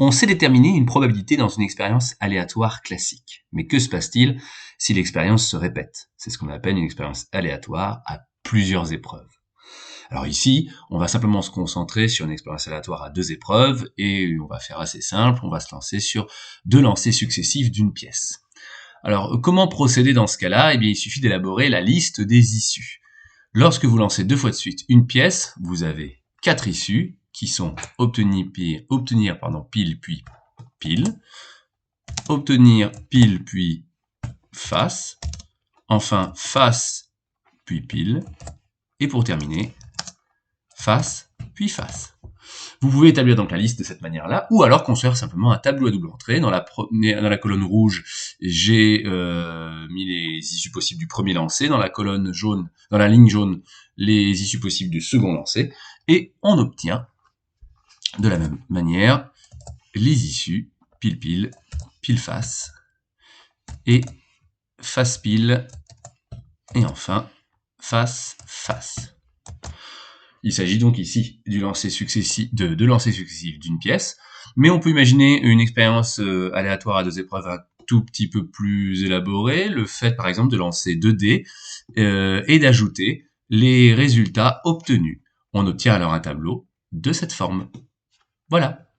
On sait déterminer une probabilité dans une expérience aléatoire classique. Mais que se passe-t-il si l'expérience se répète? C'est ce qu'on appelle une expérience aléatoire à plusieurs épreuves. Alors ici, on va simplement se concentrer sur une expérience aléatoire à 2 épreuves et on va faire assez simple, on va se lancer sur 2 lancers successifs d'une pièce. Alors comment procéder dans ce cas-là? Eh bien il suffit d'élaborer la liste des issues. Lorsque vous lancez 2 fois de suite une pièce, vous avez 4 issues qui sont obtenir pile puis pile, obtenir pile puis face, enfin face puis pile, et pour terminer, face puis face. Vous pouvez établir donc la liste de cette manière-là, ou alors construire simplement un tableau à double entrée. Dans la colonne rouge, j'ai mis les issues possibles du premier lancer, dans la ligne jaune, les issues possibles du second lancer, et on obtient de la même manière les issues pile-pile, pile-face, et face-pile, et enfin face-face. Il s'agit donc ici de lancers successifs d'une pièce, mais on peut imaginer une expérience aléatoire à 2 épreuves un tout petit peu plus élaborée, le fait par exemple de lancer 2 dés et d'ajouter les résultats obtenus. On obtient alors un tableau de cette forme. Voilà.